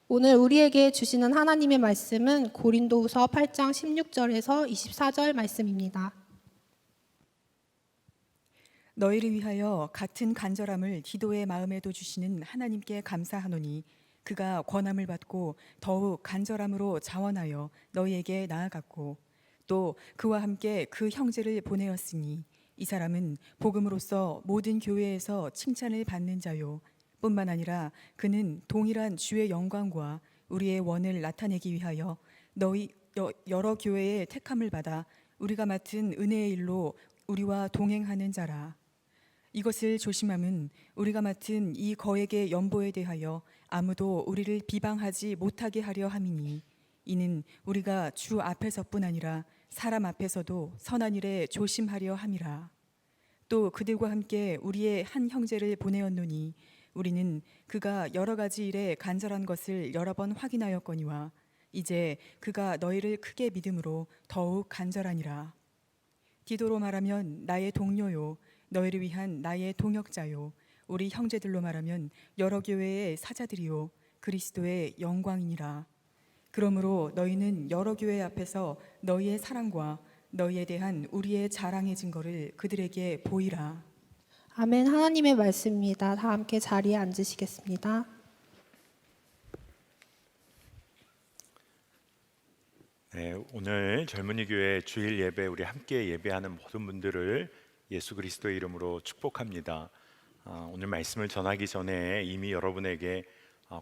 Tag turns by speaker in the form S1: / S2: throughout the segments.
S1: 오늘 우리에게 주시는 하나님의 말씀은 고린도후서 8장 16절에서 24절 말씀입니다.
S2: 너희를 위하여 같은 간절함을 기도의 마음에도 주시는 하나님께 감사하노니 그가 권함을 받고 더욱 간절함으로 자원하여 너희에게 나아갔고 또 그와 함께 그 형제를 보내었으니 이 사람은 복음으로써 모든 교회에서 칭찬을 받는 자요 뿐만 아니라 그는 동일한 주의 영광과 우리의 원을 나타내기 위하여 너희 여러 교회의 택함을 받아 우리가 맡은 은혜의 일로 우리와 동행하는 자라. 이것을 조심함은 우리가 맡은 이 거액의 연보에 대하여 아무도 우리를 비방하지 못하게 하려 함이니 이는 우리가 주 앞에서뿐 아니라 사람 앞에서도 선한 일에 조심하려 함이라. 또 그들과 함께 우리의 한 형제를 보내었노니 우리는 그가 여러 가지 일에 간절한 것을 여러 번 확인하였거니와 이제 그가 너희를 크게 믿음으로 더욱 간절하니라. 디도로 말하면 나의 동료요 너희를 위한 나의 동역자요 우리 형제들로 말하면 여러 교회의 사자들이요 그리스도의 영광이니라. 그러므로 너희는 여러 교회 앞에서 너희의 사랑과 너희에 대한 우리의 자랑의 증거를 그들에게 보이라.
S1: 아멘. 하나님의 말씀입니다. 다 함께 자리에 앉으시겠습니다.
S3: 네, 오늘 젊은이 교회 주일 예배 우리 함께 예배하는 모든 분들을 예수 그리스도의 이름으로 축복합니다. 오늘 말씀을 전하기 전에 이미 여러분에게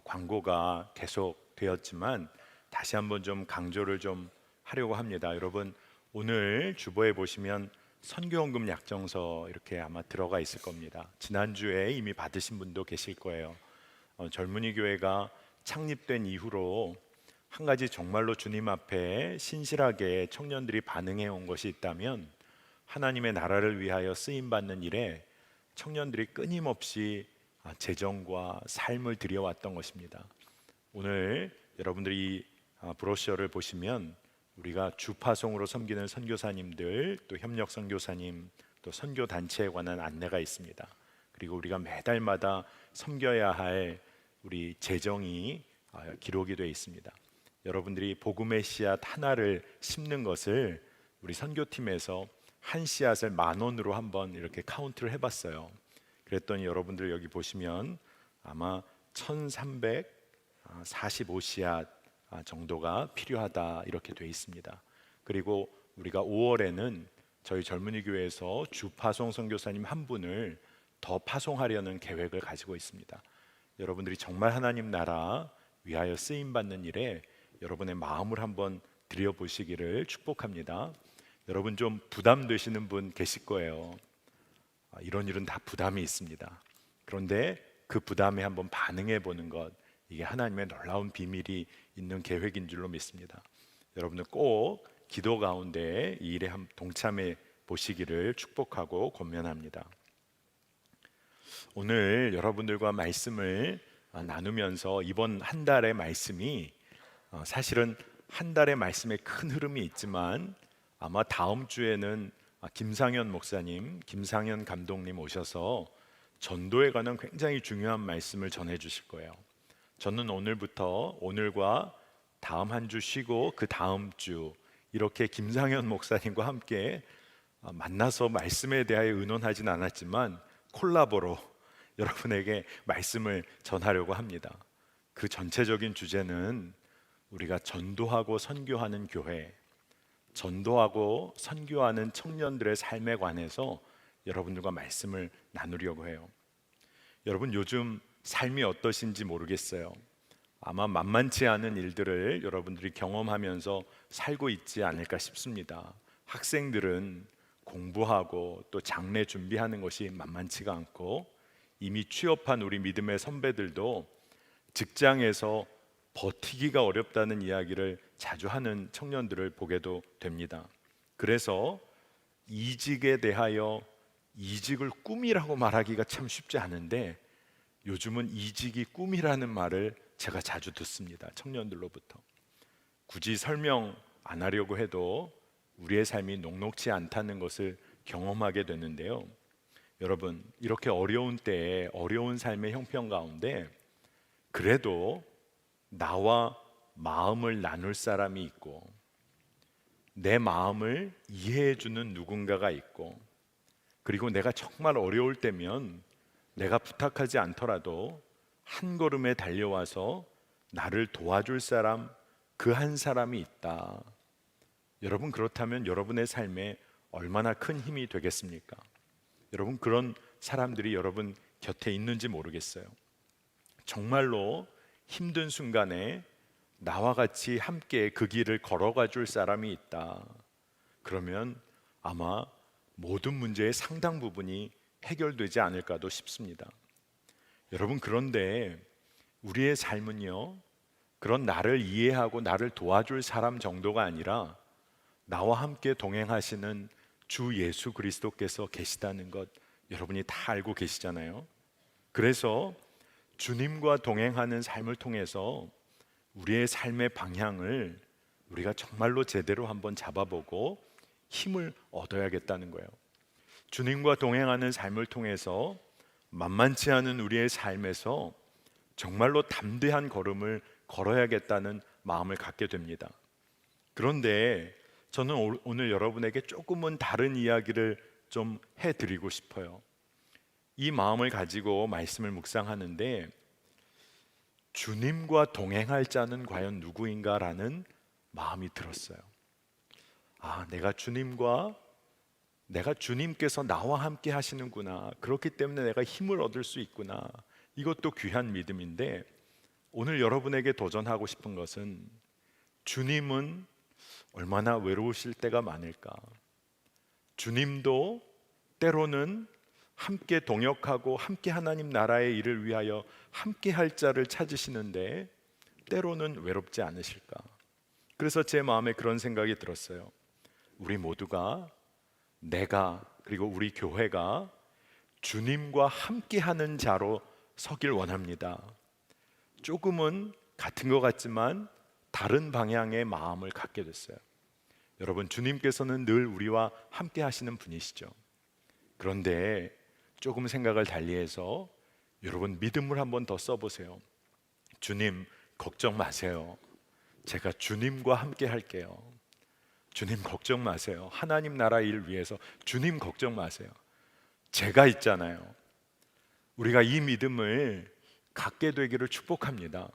S3: 광고가 계속 되었지만 다시 한번 좀 강조를 좀 하려고 합니다. 여러분 오늘 주보에 보시면 선교헌금 약정서 이렇게 아마 들어가 있을 겁니다. 지난주에 이미 받으신 분도 계실 거예요. 젊은이 교회가 창립된 이후로 한 가지 정말로 주님 앞에 신실하게 청년들이 반응해 온 것이 있다면 하나님의 나라를 위하여 쓰임 받는 일에 청년들이 끊임없이 재정과 삶을 들여왔던 것입니다. 오늘 여러분들이 이 브로셔를 보시면 우리가 주파송으로 섬기는 선교사님들, 또 협력 선교사님, 또 선교 단체에 관한 안내가 있습니다. 그리고 우리가 매달마다 섬겨야 할 우리 재정이 기록이 되어 있습니다. 여러분들이 복음의 씨앗 하나를 심는 것을 우리 선교팀에서 한 씨앗을 10,000원으로 한번 이렇게 카운트를 해봤어요. 그랬더니 여러분들 여기 보시면 아마 1,345씨앗 정도가 필요하다 이렇게 되어 있습니다. 그리고 우리가 5월에는 저희 젊은이 교회에서 주파송 선교사님 한 분을 더 파송하려는 계획을 가지고 있습니다. 여러분들이 정말 하나님 나라 위하여 쓰임 받는 일에 여러분의 마음을 한번 들여보시기를 축복합니다. 여러분 좀 부담되시는 분 계실 거예요. 이런 일은 다 부담이 있습니다. 그런데 그 부담에 한번 반응해 보는 것, 이게 하나님의 놀라운 비밀이 있는 계획인 줄로 믿습니다. 여러분들 꼭 기도 가운데 이 일에 동참해 보시기를 축복하고 권면합니다. 오늘 여러분들과 말씀을 나누면서 이번 한 달의 말씀이 사실은 한 달의 말씀에 큰 흐름이 있지만 아마 다음 주에는 김상현 목사님, 김상현 감독님 오셔서 전도에 관한 굉장히 중요한 말씀을 전해 주실 거예요. 저는 오늘부터 오늘과 다음 한 주 쉬고 그 다음 주 이렇게 김상현 목사님과 함께 만나서 말씀에 대하여 의논하진 않았지만 콜라보로 여러분에게 말씀을 전하려고 합니다. 그 전체적인 주제는 우리가 전도하고 선교하는 교회, 전도하고 선교하는 청년들의 삶에 관해서 여러분들과 말씀을 나누려고 해요. 여러분 요즘 삶이 어떠신지 모르겠어요. 아마 만만치 않은 일들을 여러분들이 경험하면서 살고 있지 않을까 싶습니다. 학생들은 공부하고 또 장래 준비하는 것이 만만치가 않고 이미 취업한 우리 믿음의 선배들도 직장에서 버티기가 어렵다는 이야기를 자주 하는 청년들을 보게도 됩니다. 그래서 이직에 대하여 이직을 꿈이라고 말하기가 참 쉽지 않은데 요즘은 이직이 꿈이라는 말을 제가 자주 듣습니다. 청년들로부터. 굳이 설명 안 하려고 해도 우리의 삶이 녹록지 않다는 것을 경험하게 되는데요. 여러분 이렇게 어려운 때에 어려운 삶의 형편 가운데 그래도 나와 마음을 나눌 사람이 있고 내 마음을 이해해 주는 누군가가 있고 그리고 내가 정말 어려울 때면 내가 부탁하지 않더라도 한 걸음에 달려와서 나를 도와줄 사람, 그 한 사람이 있다. 여러분, 그렇다면 여러분의 삶에 얼마나 큰 힘이 되겠습니까? 여러분, 그런 사람들이 여러분 곁에 있는지 모르겠어요. 정말로 힘든 순간에 나와 같이 함께 그 길을 걸어가 줄 사람이 있다. 그러면 아마 모든 문제의 상당 부분이 해결되지 않을까도 싶습니다. 여러분, 그런데 우리의 삶은요, 그런 나를 이해하고 나를 도와줄 사람 정도가 아니라 나와 함께 동행하시는 주 예수 그리스도께서 계시다는 것 여러분이 다 알고 계시잖아요. 그래서 주님과 동행하는 삶을 통해서 우리의 삶의 방향을 우리가 정말로 제대로 한번 잡아보고 힘을 얻어야겠다는 거예요. 주님과 동행하는 삶을 통해서 만만치 않은 우리의 삶에서 정말로 담대한 걸음을 걸어야겠다는 마음을 갖게 됩니다. 그런데 저는 오늘 여러분에게 조금은 다른 이야기를 좀 해드리고 싶어요. 이 마음을 가지고 말씀을 묵상하는데 주님과 동행할 자는 과연 누구인가라는 마음이 들었어요. 내가 주님께서 나와 함께 하시는구나. 그렇기 때문에 내가 힘을 얻을 수 있구나. 이것도 귀한 믿음인데 오늘 여러분에게 도전하고 싶은 것은 주님은 얼마나 외로우실 때가 많을까? 주님도 때로는 함께 동역하고 함께 하나님 나라의 일을 위하여 함께 할 자를 찾으시는데 때로는 외롭지 않으실까? 그래서 제 마음에 그런 생각이 들었어요. 우리 모두가 내가 그리고 우리 교회가 주님과 함께하는 자로 서길 원합니다. 조금은 같은 것 같지만 다른 방향의 마음을 갖게 됐어요. 여러분, 주님께서는 늘 우리와 함께 하시는 분이시죠. 그런데 조금 생각을 달리해서 여러분 믿음을 한번 더 써보세요. 주님, 걱정 마세요. 제가 주님과 함께 할게요. 주님 걱정 마세요. 하나님 나라 일 위해서 주님 걱정 마세요. 제가 있잖아요. 우리가 이 믿음을 갖게 되기를 축복합니다.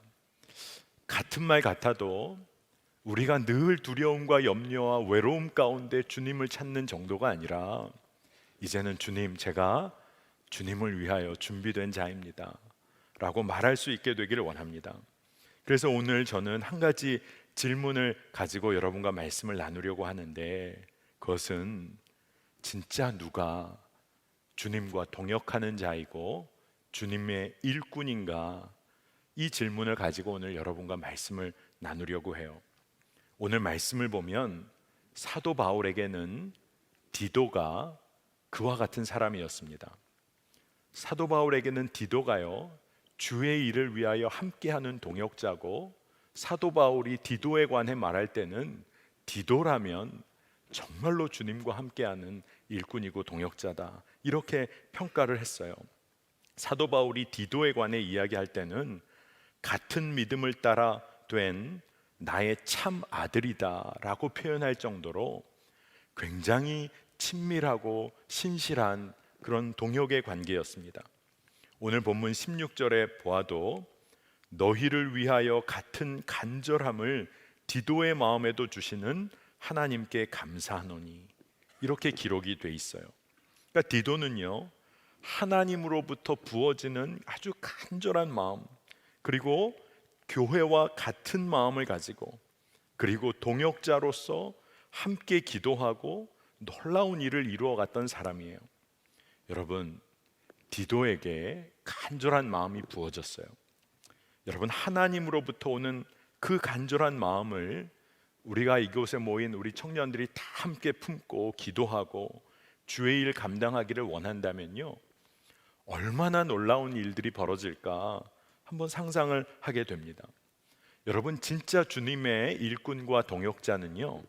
S3: 같은 말 같아도 우리가 늘 두려움과 염려와 외로움 가운데 주님을 찾는 정도가 아니라 이제는 주님, 제가 주님을 위하여 준비된 자입니다 라고 말할 수 있게 되기를 원합니다. 그래서 오늘 저는 한 가지 질문을 가지고 여러분과 말씀을 나누려고 하는데 그것은 진짜 누가 주님과 동역하는 자이고 주님의 일꾼인가? 이 질문을 가지고 오늘 여러분과 말씀을 나누려고 해요. 오늘 말씀을 보면 사도 바울에게는 디도가 그와 같은 사람이었습니다. 사도 바울에게는 디도가요, 주의 일을 위하여 함께하는 동역자고, 사도 바울이 디도에 관해 말할 때는 디도라면 정말로 주님과 함께하는 일꾼이고 동역자다, 이렇게 평가를 했어요. 사도 바울이 디도에 관해 이야기할 때는 같은 믿음을 따라 된 나의 참 아들이다 라고 표현할 정도로 굉장히 친밀하고 신실한 그런 동역의 관계였습니다. 오늘 본문 16절에 보아도 너희를 위하여 같은 간절함을 디도의 마음에도 주시는 하나님께 감사하노니, 이렇게 기록이 돼 있어요. 그러니까 디도는요, 하나님으로부터 부어지는 아주 간절한 마음, 그리고 교회와 같은 마음을 가지고, 그리고 동역자로서 함께 기도하고 놀라운 일을 이루어갔던 사람이에요. 여러분, 디도에게 간절한 마음이 부어졌어요. 여러분, 하나님으로부터 오는 그 간절한 마음을 우리가 이곳에 모인 우리 청년들이 다 함께 품고 기도하고 주의 일 감당하기를 원한다면요, 얼마나 놀라운 일들이 벌어질까 한번 상상을 하게 됩니다. 여러분, 진짜 주님의 일꾼과 동역자는요,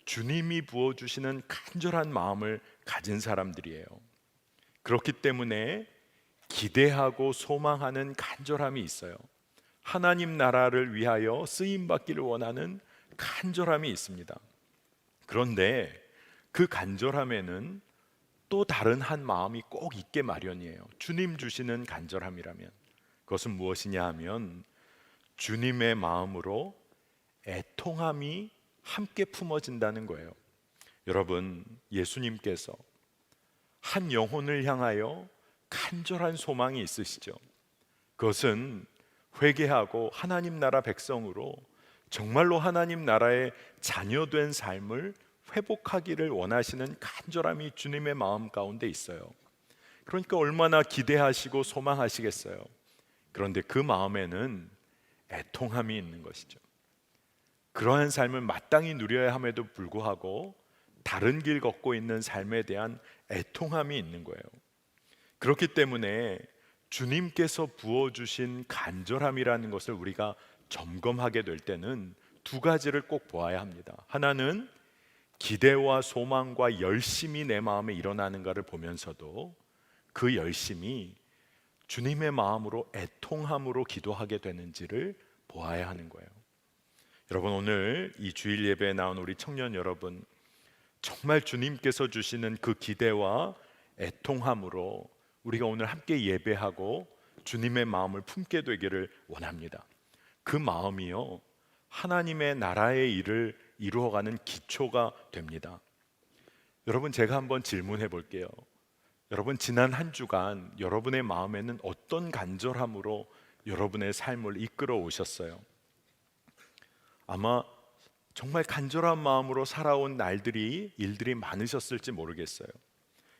S3: 주님이 부어주시는 간절한 마음을 가진 사람들이에요. 그렇기 때문에 기대하고 소망하는 간절함이 있어요. 하나님 나라를 위하여 쓰임 받기를 원하는 간절함이 있습니다. 그런데 그 간절함에는 또 다른 한 마음이 꼭 있게 마련이에요. 주님 주시는 간절함이라면 그것은 무엇이냐 하면 주님의 마음으로 애통함이 함께 품어진다는 거예요. 여러분, 예수님께서 한 영혼을 향하여 간절한 소망이 있으시죠. 그것은 회개하고 하나님 나라 백성으로 정말로 하나님 나라의 자녀된 삶을 회복하기를 원하시는 간절함이 주님의 마음 가운데 있어요. 그러니까 얼마나 기대하시고 소망하시겠어요. 그런데 그 마음에는 애통함이 있는 것이죠. 그러한 삶을 마땅히 누려야 함에도 불구하고 다른 길 걷고 있는 삶에 대한 애통함이 있는 거예요. 그렇기 때문에 주님께서 부어주신 간절함이라는 것을 우리가 점검하게 될 때는 두 가지를 꼭 보아야 합니다. 하나는 기대와 소망과 열심이 내 마음에 일어나는가를 보면서도 그 열심이 주님의 마음으로 애통함으로 기도하게 되는지를 보아야 하는 거예요. 여러분, 오늘 이 주일 예배에 나온 우리 청년 여러분, 정말 주님께서 주시는 그 기대와 애통함으로 우리가 오늘 함께 예배하고 주님의 마음을 품게 되기를 원합니다. 그 마음이요, 하나님의 나라의 일을 이루어가는 기초가 됩니다. 여러분, 제가 한번 질문해 볼게요. 여러분, 지난 한 주간 여러분의 마음에는 어떤 간절함으로 여러분의 삶을 이끌어 오셨어요? 아마 정말 간절한 마음으로 살아온 일들이 많으셨을지 모르겠어요.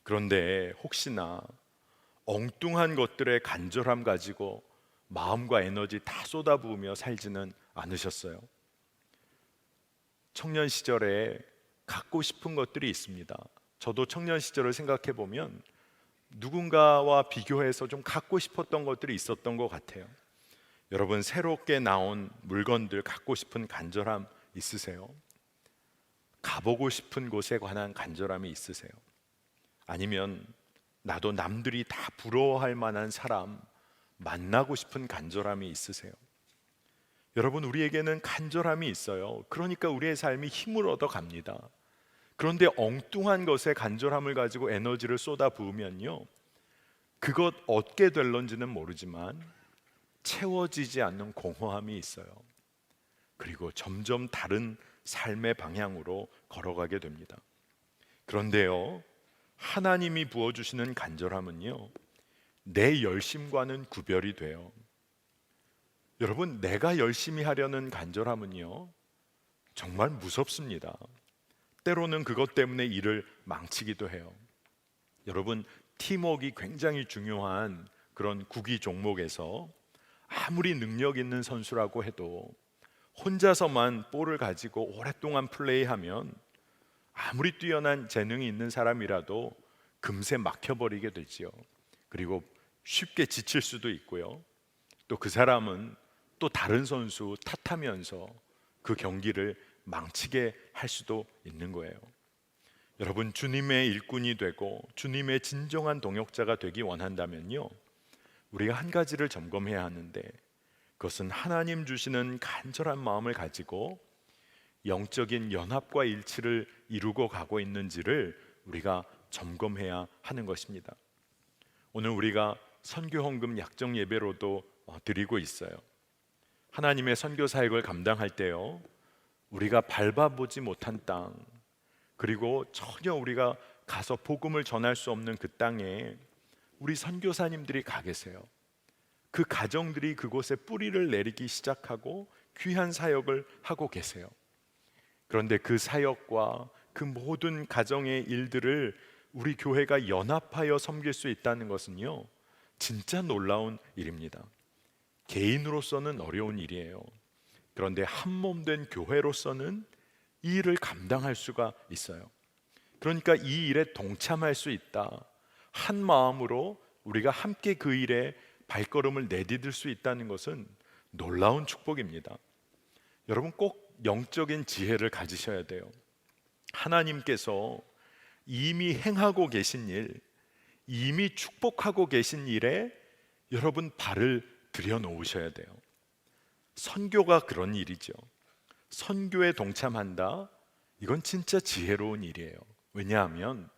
S3: 그런데 혹시나 엉뚱한 것들의 간절함 가지고 마음과 에너지 다 쏟아부으며 살지는 않으셨어요? 청년 시절에 갖고 싶은 것들이 있습니다. 저도 청년 시절을 생각해 보면 누군가와 비교해서 좀 갖고 싶었던 것들이 있었던 것 같아요. 여러분, 새롭게 나온 물건들 갖고 싶은 간절함 있으세요? 가보고 싶은 곳에 관한 간절함이 있으세요? 아니면 나도 남들이 다 부러워할 만한 사람 만나고 싶은 간절함이 있으세요? 여러분, 우리에게는 간절함이 있어요. 그러니까 우리의 삶이 힘을 얻어갑니다. 그런데 엉뚱한 것에 간절함을 가지고 에너지를 쏟아 부으면요, 그것 얻게 될런지는 모르지만 채워지지 않는 공허함이 있어요. 그리고 점점 다른 삶의 방향으로 걸어가게 됩니다. 그런데요, 하나님이 부어주시는 간절함은요, 내 열심과는 구별이 돼요. 여러분, 내가 열심히 하려는 간절함은요, 정말 무섭습니다. 때로는 그것 때문에 일을 망치기도 해요. 여러분, 팀워크가 굉장히 중요한 그런 구기 종목에서 아무리 능력 있는 선수라고 해도 혼자서만 볼을 가지고 오랫동안 플레이하면 아무리 뛰어난 재능이 있는 사람이라도 금세 막혀버리게 되지요. 그리고 쉽게 지칠 수도 있고요. 또 그 사람은 또 다른 선수 탓하면서 그 경기를 망치게 할 수도 있는 거예요. 여러분, 주님의 일꾼이 되고 주님의 진정한 동역자가 되기 원한다면요, 우리가 한 가지를 점검해야 하는데, 그것은 하나님 주시는 간절한 마음을 가지고 영적인 연합과 일치를 이루고 가고 있는지를 우리가 점검해야 하는 것입니다. 오늘 우리가 선교 헌금 약정 예배로도 드리고 있어요. 하나님의 선교 사역을 감당할 때요, 우리가 밟아보지 못한 땅, 그리고 전혀 우리가 가서 복음을 전할 수 없는 그 땅에 우리 선교사님들이 가 계세요. 그 가정들이 그곳에 뿌리를 내리기 시작하고 귀한 사역을 하고 계세요. 그런데 그 사역과 그 모든 가정의 일들을 우리 교회가 연합하여 섬길 수 있다는 것은요, 진짜 놀라운 일입니다. 개인으로서는 어려운 일이에요. 그런데 한 몸 된 교회로서는 이 일을 감당할 수가 있어요. 그러니까 이 일에 동참할 수 있다, 한 마음으로 우리가 함께 그 일에 발걸음을 내디딜 수 있다는 것은 놀라운 축복입니다. 여러분, 꼭 영적인 지혜를 가지셔야 돼요. 하나님께서 이미 행하고 계신 일, 이미 축복하고 계신 일에 여러분 발을 들여놓으셔야 돼요. 선교가 그런 일이죠. 선교에 동참한다. 이건 진짜 지혜로운 일이에요. 왜냐하면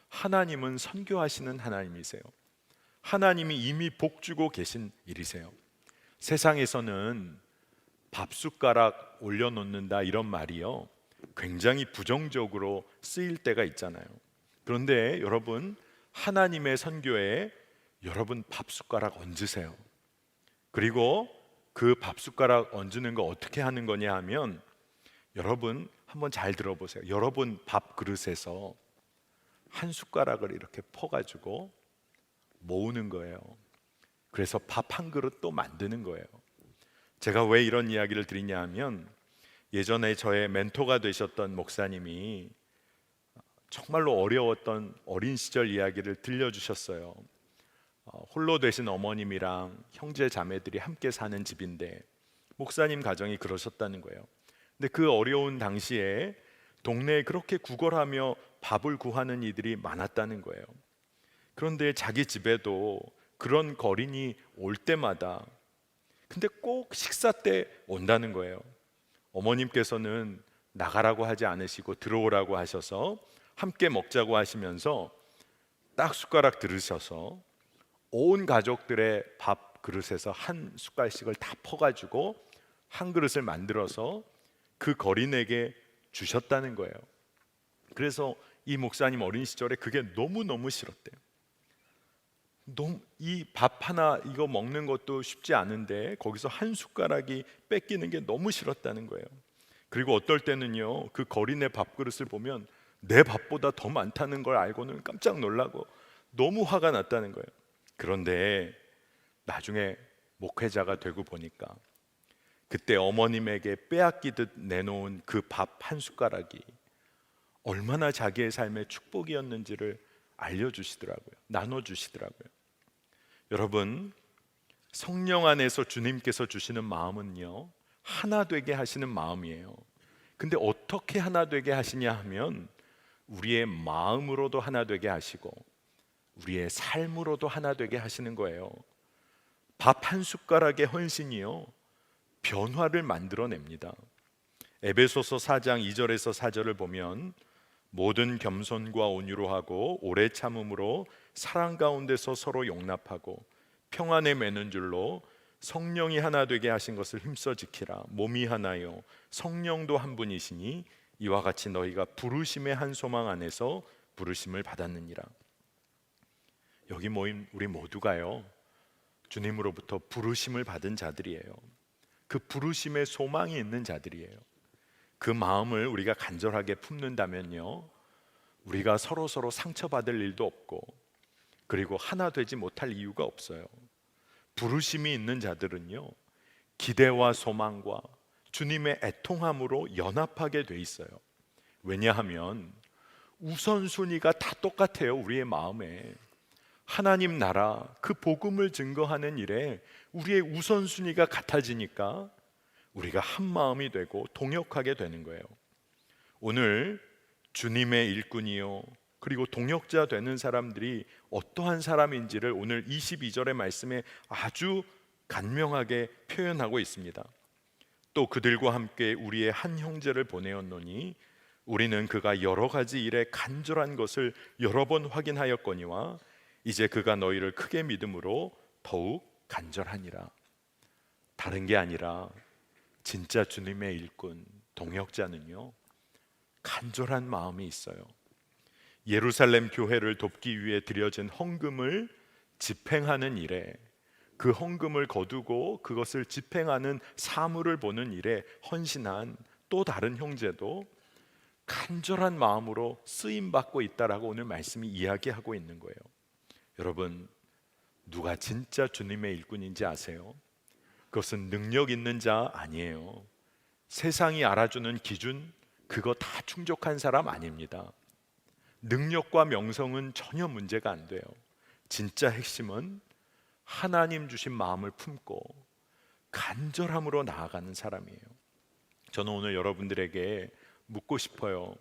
S3: 하나님은 선교하시는 하나님이세요. 하나님이 이미 복 주고 계신 일이세요. 세상에서는 밥숟가락 올려놓는다 이런 말이요, 굉장히 부정적으로 쓰일 때가 있잖아요. 그런데 여러분, 하나님의 선교에 여러분 밥숟가락 얹으세요. 그리고 그 밥숟가락 얹는 거 어떻게 하는 거냐 하면, 여러분 한번 잘 들어보세요. 여러분 밥그릇에서 한 숟가락을 이렇게 퍼가지고 모으는 거예요. 그래서 밥 한 그릇 또 만드는 거예요. 제가 왜 이런 이야기를 드리냐 하면, 예전에 저의 멘토가 되셨던 목사님이 정말로 어려웠던 어린 시절 이야기를 들려주셨어요. 홀로 되신 어머님이랑 형제 자매들이 함께 사는 집인데 목사님 가정이 그러셨다는 거예요. 근데 그 어려운 당시에 동네에 그렇게 구걸하며 밥을 구하는 이들이 많았다는 거예요. 그런데 자기 집에도 그런 거린이 올 때마다, 근데 꼭 식사 때 온다는 거예요. 어머님께서는 나가라고 하지 않으시고 들어오라고 하셔서 함께 먹자고 하시면서 딱 숟가락 들으셔서 온 가족들의 밥 그릇에서 한 숟갈씩을 다 퍼가지고 한 그릇을 만들어서 그 거린에게 주셨다는 거예요. 그래서 이 목사님 어린 시절에 그게 너무너무 싫었대요. 이 밥 하나 이거 먹는 것도 쉽지 않은데 거기서 한 숟가락이 뺏기는 게 너무 싫었다는 거예요. 그리고 어떨 때는요, 그 거린의 밥그릇을 보면 내 밥보다 더 많다는 걸 알고는 깜짝 놀라고 너무 화가 났다는 거예요. 그런데 나중에 목회자가 되고 보니까 그때 어머님에게 빼앗기듯 내놓은 그 밥 한 숟가락이 얼마나 자기의 삶의 축복이었는지를 알려주시더라고요. 나눠주시더라고요. 여러분, 성령 안에서 주님께서 주시는 마음은요, 하나 되게 하시는 마음이에요. 근데 어떻게 하나 되게 하시냐 하면, 우리의 마음으로도 하나 되게 하시고 우리의 삶으로도 하나 되게 하시는 거예요. 밥 한 숟가락의 헌신이요, 변화를 만들어냅니다. 에베소서 4장 2절에서 4절을 보면, 모든 겸손과 온유로 하고 오래 참음으로 사랑 가운데서 서로 용납하고 평안에 매는 줄로 성령이 하나 되게 하신 것을 힘써 지키라. 몸이 하나요 성령도 한 분이시니 이와 같이 너희가 부르심의 한 소망 안에서 부르심을 받았느니라. 여기 모인 우리 모두가요, 주님으로부터 부르심을 받은 자들이에요. 그 부르심의 소망이 있는 자들이에요. 그 마음을 우리가 간절하게 품는다면요, 우리가 서로 상처받을 일도 없고, 그리고 하나 되지 못할 이유가 없어요. 부르심이 있는 자들은요, 기대와 소망과 주님의 애통함으로 연합하게 돼 있어요. 왜냐하면 우선순위가 다 똑같아요. 우리의 마음에 하나님 나라, 그 복음을 증거하는 일에 우리의 우선순위가 같아지니까 우리가 한 마음이 되고 동역하게 되는 거예요. 오늘 주님의 일꾼이요, 그리고 동역자 되는 사람들이 어떠한 사람인지를 오늘 22절의 말씀에 아주 간명하게 표현하고 있습니다. 또 그들과 함께 우리의 한 형제를 보내었노니 우리는 그가 여러 가지 일에 간절한 것을 여러 번 확인하였거니와 이제 그가 너희를 크게 믿음으로 더욱 간절하니라. 다른 게 아니라 진짜 주님의 일꾼, 동역자는요, 간절한 마음이 있어요. 예루살렘 교회를 돕기 위해 드려진 헌금을 집행하는 일에, 그 헌금을 거두고 그것을 집행하는 사물을 보는 일에 헌신한 또 다른 형제도 간절한 마음으로 쓰임받고 있다라고 오늘 말씀이 이야기하고 있는 거예요. 여러분, 누가 진짜 주님의 일꾼인지 아세요? 그것은 능력 있는 자 아니에요. 세상이 알아주는 기준, 그거 다 충족한 사람 아닙니다. 능력과 명성은 전혀 문제가 안 돼요. 진짜 핵심은 하나님 주신 마음을 품고 간절함으로 나아가는 사람이에요. 저는 오늘 여러분들에게 묻고 싶어요.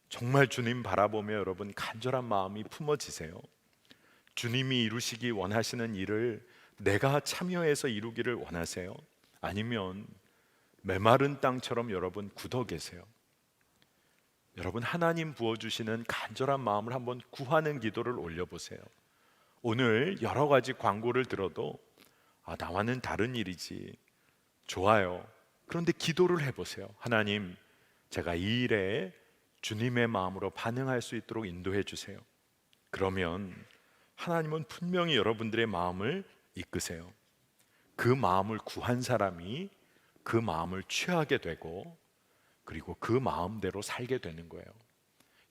S3: 정말 주님 바라보며 여러분 간절한 마음이 품어지세요? 주님이 이루시기 원하시는 일을 내가 참여해서 이루기를 원하세요? 아니면 메마른 땅처럼 여러분 굳어 계세요? 여러분, 하나님 부어주시는 간절한 마음을 한번 구하는 기도를 올려보세요. 오늘 여러 가지 광고를 들어도 나와는 다른 일이지, 좋아요. 그런데 기도를 해보세요. 하나님, 제가 이 일에 주님의 마음으로 반응할 수 있도록 인도해 주세요. 그러면 하나님은 분명히 여러분들의 마음을 이끄세요. 그 마음을 구한 사람이 그 마음을 취하게 되고, 그리고 그 마음대로 살게 되는 거예요.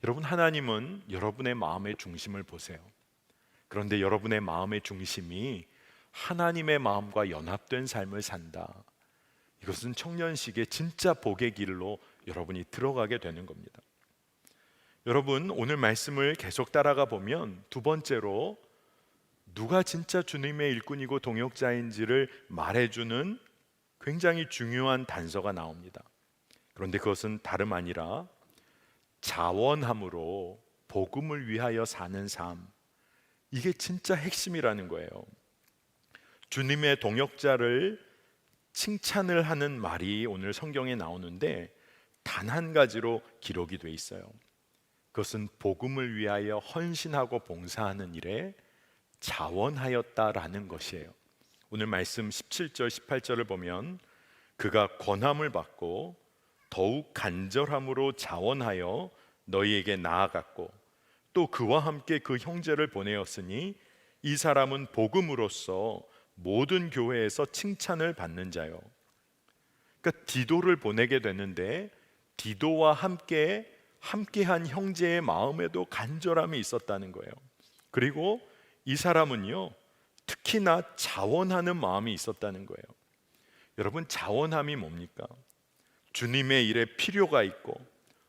S3: 여러분, 하나님은 여러분의 마음의 중심을 보세요. 그런데 여러분의 마음의 중심이 하나님의 마음과 연합된 삶을 산다, 이것은 청년식의 진짜 복의 길로 여러분이 들어가게 되는 겁니다. 여러분, 오늘 말씀을 계속 따라가 보면 두 번째로 누가 진짜 주님의 일꾼이고 동역자인지를 말해주는 굉장히 중요한 단서가 나옵니다. 그런데 그것은 다름 아니라 자원함으로 복음을 위하여 사는 삶, 이게 진짜 핵심이라는 거예요. 주님의 동역자를 칭찬을 하는 말이 오늘 성경에 나오는데 단 한 가지로 기록이 돼 있어요. 그것은 복음을 위하여 헌신하고 봉사하는 일에 자원하였다라는 것이에요. 오늘 말씀 17절 18절을 보면 그가 권함을 받고 더욱 간절함으로 자원하여 너희에게 나아갔고 또 그와 함께 그 형제를 보내었으니 이 사람은 복음으로써 모든 교회에서 칭찬을 받는 자요. 그러니까 디도를 보내게 되는데 디도와 함께한 형제의 마음에도 간절함이 있었다는 거예요. 그리고 이 사람은요, 특히나 자원하는 마음이 있었다는 거예요. 여러분, 자원함이 뭡니까? 주님의 일에 필요가 있고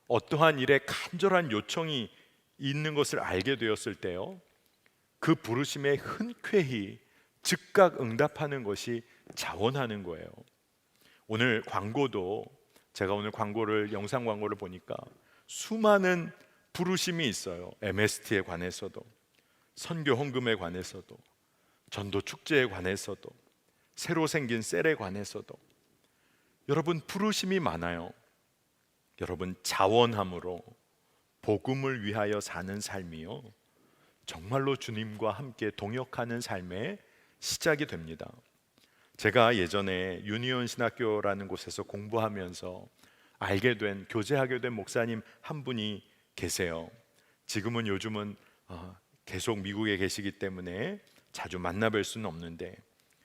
S3: 어떠한 일에 간절한 요청이 있는 것을 알게 되었을 때요, 그 부르심에 흔쾌히 즉각 응답하는 것이 자원하는 거예요. 오늘 광고도, 제가 오늘 영상 광고를 보니까 수많은 부르심이 있어요. MST에 관해서도, 선교 헌금에 관해서도, 전도 축제에 관해서도, 새로 생긴 셀에 관해서도. 여러분, 부르심이 많아요. 여러분, 자원함으로 복음을 위하여 사는 삶이요, 정말로 주님과 함께 동역하는 삶의 시작이 됩니다. 제가 예전에 유니온 신학교라는 곳에서 공부하면서 알게 된, 교제하게 된 목사님 한 분이 계세요. 요즘은 계속 미국에 계시기 때문에 자주 만나뵐 수는 없는데,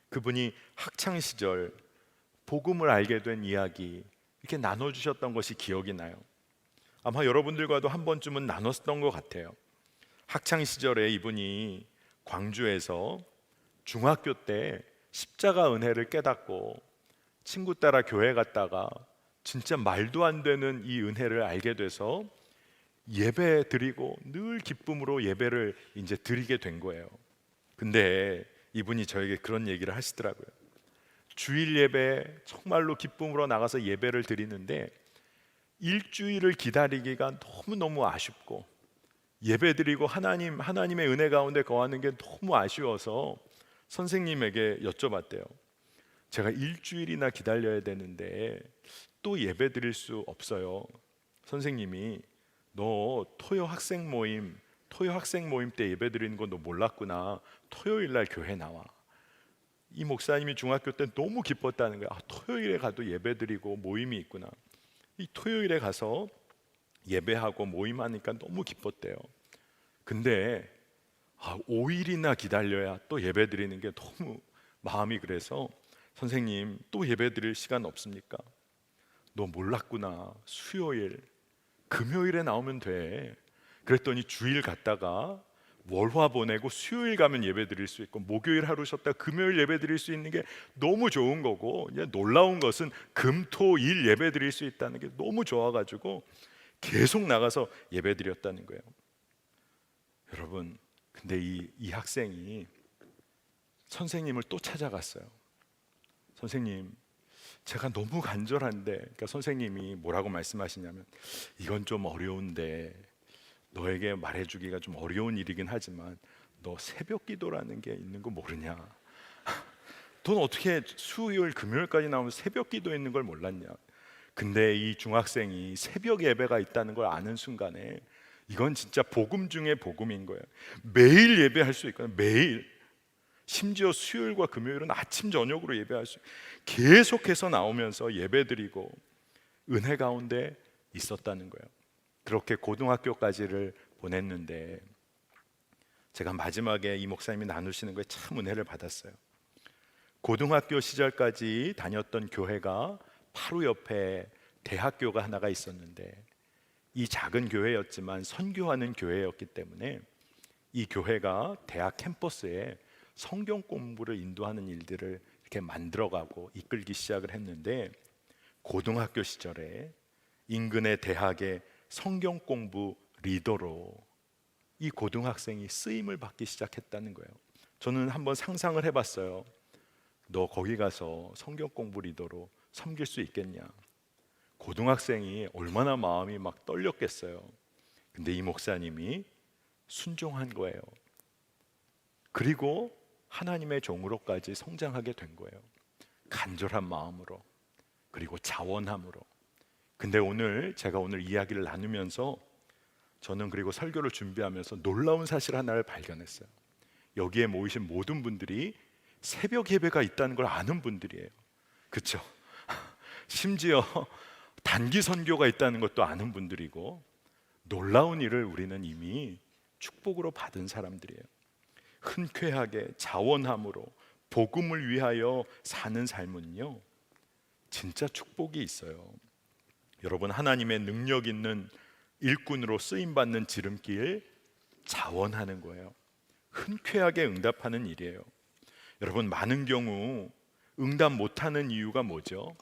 S3: 그분이 학창 시절 복음을 알게 된 이야기 이렇게 나눠주셨던 것이 기억이 나요. 아마 여러분들과도 한 번쯤은 나눴던 것 같아요. 학창 시절에 이분이 광주에서 중학교 때 십자가 은혜를 깨닫고 친구 따라 교회 갔다가 진짜 말도 안 되는 이 은혜를 알게 돼서 예배 드리고 늘 기쁨으로 예배를 이제 드리게 된 거예요. 근데 이분이 저에게 그런 얘기를 하시더라고요. 주일 예배 정말로 기쁨으로 나가서 예배를 드리는데 일주일을 기다리기가 너무너무 아쉽고, 예배 드리고 하나님의 은혜 가운데 거하는 게 너무 아쉬워서 선생님에게 여쭤봤대요. 제가 일주일이나 기다려야 되는데 또 예배 드릴 수 없어요. 선생님이 너 토요 학생 모임 때 예배 드리는 거 너 몰랐구나. 토요일 날 교회 나와. 이 목사님이 중학교 때 너무 기뻤다는 거야. 토요일에 가도 예배 드리고 모임이 있구나. 이 토요일에 가서 예배하고 모임하니까 너무 기뻤대요. 근데 5일이나 기다려야 또 예배 드리는 게 너무 마음이 그래서, 선생님 또 예배 드릴 시간 없습니까? 너 몰랐구나. 수요일, 금요일에 나오면 돼. 그랬더니 주일 갔다가 월화 보내고 수요일 가면 예배 드릴 수 있고, 목요일 하루 쉬었다 금요일 예배 드릴 수 있는 게 너무 좋은 거고, 놀라운 것은 금, 토, 일 예배 드릴 수 있다는 게 너무 좋아가지고 계속 나가서 예배 드렸다는 거예요. 여러분, 근데 이 학생이 선생님을 또 찾아갔어요. 선생님, 제가 너무 간절한데, 그러니까 선생님이 뭐라고 말씀하시냐면, 이건 좀 어려운데, 너에게 말해주기가 좀 어려운 일이긴 하지만 너 새벽 기도라는 게 있는 거 모르냐? 넌 어떻게 수요일 금요일까지 나오면 새벽 기도 있는 걸 몰랐냐? 근데 이 중학생이 새벽 예배가 있다는 걸 아는 순간에 이건 진짜 복음 중에 복음인 거예요. 매일 예배할 수 있거든요. 매일. 심지어 수요일과 금요일은 아침 저녁으로 예배할 수 계속해서 나오면서 예배드리고 은혜 가운데 있었다는 거예요. 그렇게 고등학교까지를 보냈는데 제가 마지막에 이 목사님이 나누시는 거에 참 은혜를 받았어요. 고등학교 시절까지 다녔던 교회가 바로 옆에 대학교가 하나가 있었는데 이 작은 교회였지만 선교하는 교회였기 때문에 이 교회가 대학 캠퍼스에 성경 공부를 인도하는 일들을 이렇게 만들어가고 이끌기 시작을 했는데 고등학교 시절에 인근의 대학의 성경 공부 리더로 이 고등학생이 쓰임을 받기 시작했다는 거예요. 저는 한번 상상을 해봤어요. 너 거기 가서 성경 공부 리더로 섬길 수 있겠냐? 고등학생이 얼마나 마음이 막 떨렸겠어요. 근데 이 목사님이 순종한 거예요. 그리고 하나님의 종으로까지 성장하게 된 거예요. 간절한 마음으로, 그리고 자원함으로. 근데 제가 오늘 이야기를 나누면서 저는 그리고 설교를 준비하면서 놀라운 사실 하나를 발견했어요. 여기에 모이신 모든 분들이 새벽 예배가 있다는 걸 아는 분들이에요. 그렇죠? 심지어 단기 선교가 있다는 것도 아는 분들이고, 놀라운 일을 우리는 이미 축복으로 받은 사람들이에요. 흔쾌하게 자원함으로 복음을 위하여 사는 삶은요, 진짜 축복이 있어요. 여러분, 하나님의 능력 있는 일꾼으로 쓰임받는 지름길, 자원하는 거예요. 흔쾌하게 응답하는 일이에요. 여러분, 많은 경우 응답 못하는 이유가 뭐죠?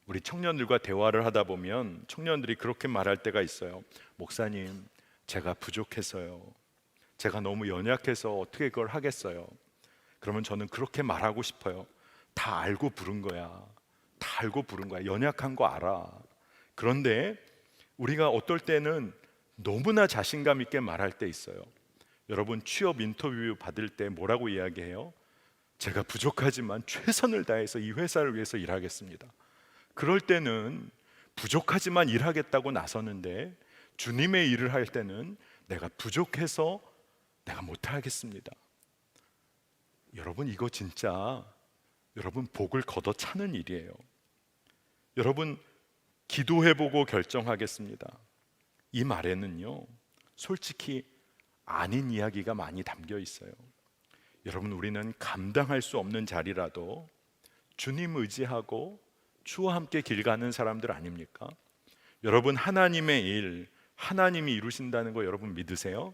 S3: 우리 청년들과 대화를 하다 보면 청년들이 그렇게 말할 때가 있어요. 목사님, 제가 부족해서요. 제가 너무 연약해서 어떻게 그걸 하겠어요? 그러면 저는 그렇게 말하고 싶어요. 다 알고 부른 거야. 다 알고 부른 거야. 연약한 거 알아. 그런데 우리가 어떨 때는 너무나 자신감 있게 말할 때 있어요. 여러분, 취업 인터뷰 받을 때 뭐라고 이야기해요? 제가 부족하지만 최선을 다해서 이 회사를 위해서 일하겠습니다. 그럴 때는 부족하지만 일하겠다고 나서는데 주님의 일을 할 때는 내가 부족해서 내가 못하겠습니다. 여러분, 이거 진짜 여러분 복을 걷어차는 일이에요. 여러분, 기도해보고 결정하겠습니다. 이 말에는요, 솔직히 아닌 이야기가 많이 담겨 있어요. 여러분, 우리는 감당할 수 없는 자리라도 주님 의지하고 주와 함께 길 가는 사람들 아닙니까? 여러분, 하나님의 일, 하나님이 이루신다는 거 여러분 믿으세요?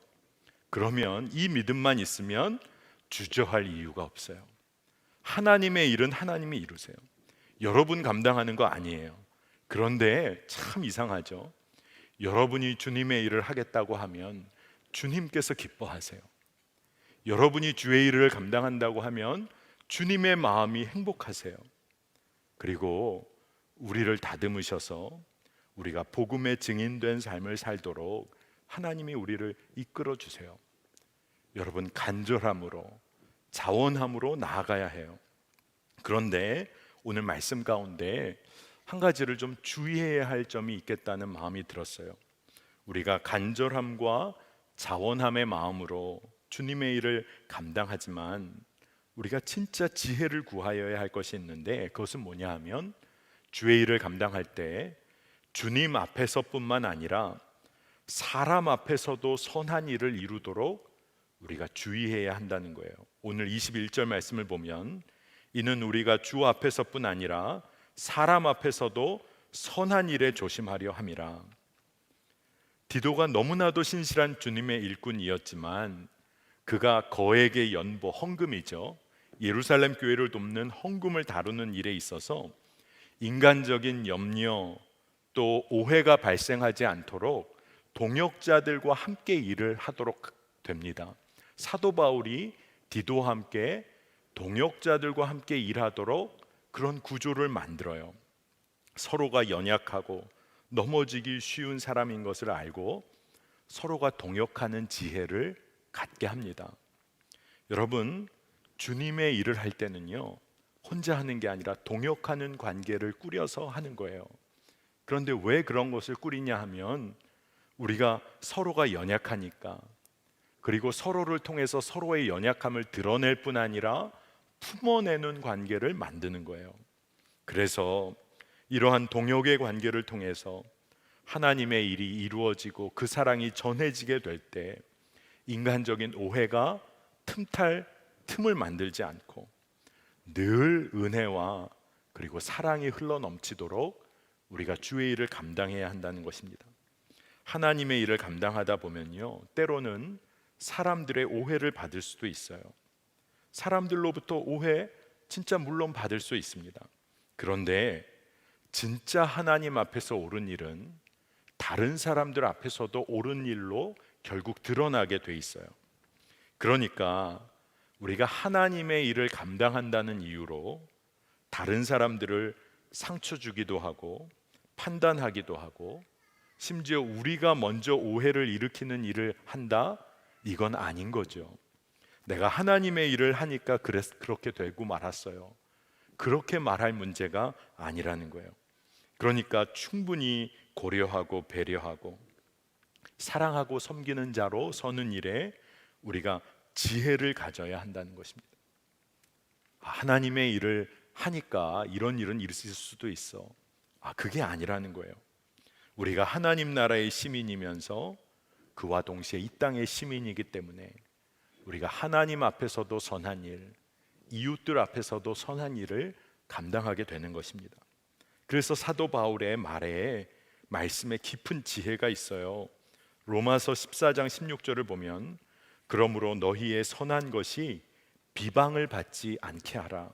S3: 그러면 이 믿음만 있으면 주저할 이유가 없어요. 하나님의 일은 하나님이 이루세요. 여러분 감당하는 거 아니에요. 그런데 참 이상하죠. 여러분이 주님의 일을 하겠다고 하면 주님께서 기뻐하세요. 여러분이 주의 일을 감당한다고 하면 주님의 마음이 행복하세요. 그리고 우리를 다듬으셔서 우리가 복음의 증인된 삶을 살도록 하나님이 우리를 이끌어 주세요. 여러분, 간절함으로 자원함으로 나아가야 해요. 그런데 오늘 말씀 가운데 한 가지를 좀 주의해야 할 점이 있겠다는 마음이 들었어요. 우리가 간절함과 자원함의 마음으로 주님의 일을 감당하지만 우리가 진짜 지혜를 구하여야 할 것이 있는데, 그것은 뭐냐 하면 주의 일을 감당할 때 주님 앞에서뿐만 아니라 사람 앞에서도 선한 일을 이루도록 우리가 주의해야 한다는 거예요. 오늘 21절 말씀을 보면 이는 우리가 주 앞에서뿐 아니라 사람 앞에서도 선한 일에 조심하려 함이라. 디도가 너무나도 신실한 주님의 일꾼이었지만 그가 거액의 연보, 헌금이죠, 예루살렘 교회를 돕는 헌금을 다루는 일에 있어서 인간적인 염려 또 오해가 발생하지 않도록 동역자들과 함께 일을 하도록 됩니다. 사도 바울이 디도와 함께 동역자들과 함께 일하도록 그런 구조를 만들어요. 서로가 연약하고 넘어지기 쉬운 사람인 것을 알고 서로가 동역하는 지혜를 갖게 합니다. 여러분, 주님의 일을 할 때는요, 혼자 하는 게 아니라 동역하는 관계를 꾸려서 하는 거예요. 그런데 왜 그런 것을 꾸리냐 하면 우리가 서로가 연약하니까, 그리고 서로를 통해서 서로의 연약함을 드러낼 뿐 아니라 품어내는 관계를 만드는 거예요. 그래서 이러한 동역의 관계를 통해서 하나님의 일이 이루어지고 그 사랑이 전해지게 될 때 인간적인 오해가 틈탈 틈을 만들지 않고 늘 은혜와 그리고 사랑이 흘러 넘치도록 우리가 주의 일을 감당해야 한다는 것입니다. 하나님의 일을 감당하다 보면요, 때로는 사람들의 오해를 받을 수도 있어요. 사람들로부터 오해 진짜 물론 받을 수 있습니다. 그런데 진짜 하나님 앞에서 옳은 일은 다른 사람들 앞에서도 옳은 일로 결국 드러나게 돼 있어요. 그러니까 우리가 하나님의 일을 감당한다는 이유로 다른 사람들을 상처 주기도 하고 판단하기도 하고 심지어 우리가 먼저 오해를 일으키는 일을 한다? 이건 아닌 거죠. 내가 하나님의 일을 하니까 그렇게 되고 말았어요. 그렇게 말할 문제가 아니라는 거예요. 그러니까 충분히 고려하고 배려하고 사랑하고 섬기는 자로 서는 일에 우리가 지혜를 가져야 한다는 것입니다. 하나님의 일을 하니까 이런 일은 있을 수도 있어. 그게 아니라는 거예요. 우리가 하나님 나라의 시민이면서 그와 동시에 이 땅의 시민이기 때문에 우리가 하나님 앞에서도 선한 일, 이웃들 앞에서도 선한 일을 감당하게 되는 것입니다. 그래서 사도 바울의 말씀에 깊은 지혜가 있어요. 로마서 14장 16절을 보면 그러므로 너희의 선한 것이 비방을 받지 않게 하라.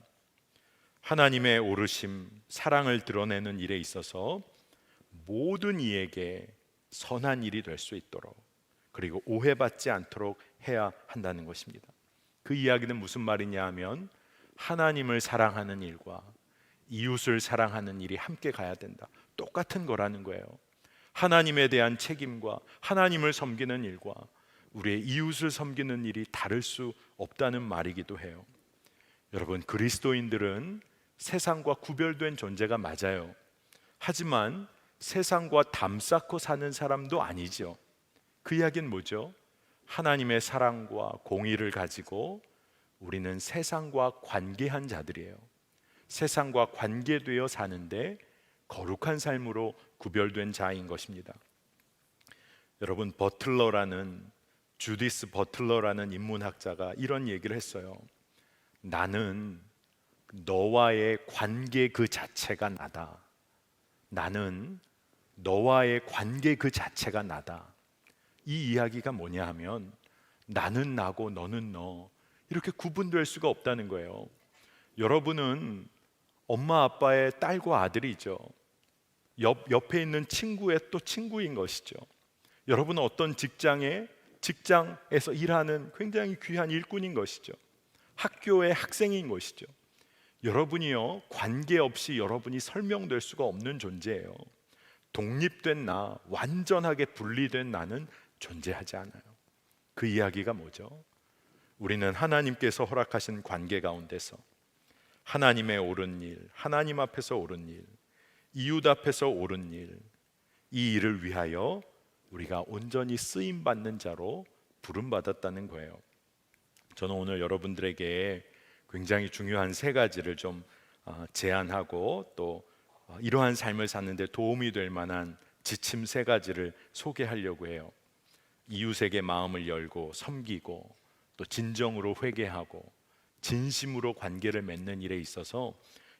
S3: 하나님의 오르심, 사랑을 드러내는 일에 있어서 모든 이에게 선한 일이 될 수 있도록, 그리고 오해받지 않도록 해야 한다는 것입니다. 그 이야기는 무슨 말이냐 하면 하나님을 사랑하는 일과 이웃을 사랑하는 일이 함께 가야 된다. 똑같은 거라는 거예요. 하나님에 대한 책임과 하나님을 섬기는 일과 우리의 이웃을 섬기는 일이 다를 수 없다는 말이기도 해요. 여러분, 그리스도인들은 세상과 구별된 존재가 맞아요. 하지만 세상과 담쌓고 사는 사람도 아니죠. 그 이야기는 뭐죠? 하나님의 사랑과 공의를 가지고 우리는 세상과 관계한 자들이에요. 세상과 관계되어 사는데 거룩한 삶으로 구별된 자인 것입니다. 여러분, 주디스 버틀러라는 인문학자가 이런 얘기를 했어요. 나는 너와의 관계 그 자체가 나다. 나는 너와의 관계 그 자체가 나다. 이 이야기가 뭐냐 하면 나는 나고 너는 너, 이렇게 구분될 수가 없다는 거예요. 여러분은 엄마 아빠의 딸과 아들이죠. 옆에 있는 친구의 또 친구인 것이죠. 여러분은 어떤 직장에서 일하는 굉장히 귀한 일꾼인 것이죠. 학교의 학생인 것이죠. 여러분이요, 관계없이 여러분이 설명될 수가 없는 존재예요. 독립된 나, 완전하게 분리된 나는 존재하지 않아요. 그 이야기가 뭐죠? 우리는 하나님께서 허락하신 관계 가운데서 하나님의 옳은 일, 하나님 앞에서 옳은 일, 이웃 앞에서 옳은 일, 이 일을 위하여 우리가 온전히 쓰임받는 자로 부름받았다는 거예요. 저는 오늘 여러분들에게 굉장히 중요한 세 가지를 좀 제안하고 또 이러한 삶을 사는 데 도움이 될 만한 지침 세 가지를 소개하려고 해요. 이웃에게 마음을 열고 섬기고 또 진정으로 회개하고 진심으로 관계를 맺는 일에 있어서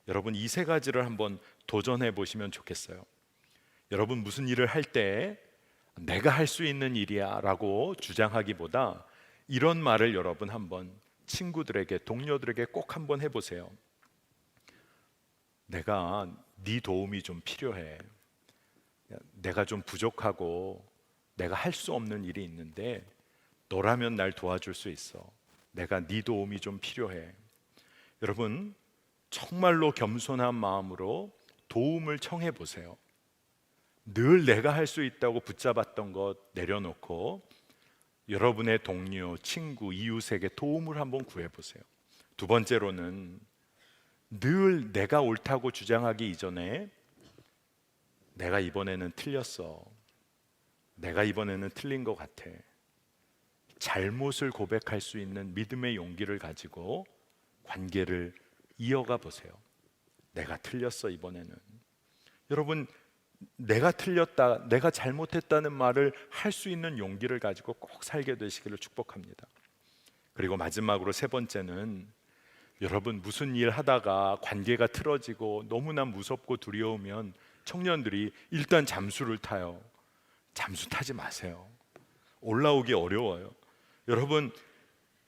S3: 여러분 이 세 가지를 한번 도전해 보시면 좋겠어요. 여러분 무슨 일을 할 때 내가 할 수 있는 일이야 라고 주장하기보다 이런 말을 여러분 한번 친구들에게, 동료들에게 꼭 한번 해보세요. 내가 네 도움이 좀 필요해. 내가 좀 부족하고 내가 할 수 없는 일이 있는데 너라면 날 도와줄 수 있어. 내가 네 도움이 좀 필요해. 여러분 정말로 겸손한 마음으로 도움을 청해 보세요. 늘 내가 할 수 있다고 붙잡았던 것 내려놓고 여러분의 동료, 친구, 이웃에게 도움을 한번 구해보세요. 두 번째로는 늘 내가 옳다고 주장하기 이전에 내가 이번에는 틀렸어, 내가 이번에는 틀린 것 같아, 잘못을 고백할 수 있는 믿음의 용기를 가지고 관계를 이어가 보세요. 내가 틀렸어 이번에는. 여러분, 내가 틀렸다, 내가 잘못했다는 말을 할 수 있는 용기를 가지고 꼭 살게 되시기를 축복합니다. 그리고 마지막으로 세 번째는, 여러분 무슨 일 하다가 관계가 틀어지고 너무나 무섭고 두려우면 청년들이 일단 잠수를 타요. 잠수 타지 마세요. 올라오기 어려워요. 여러분,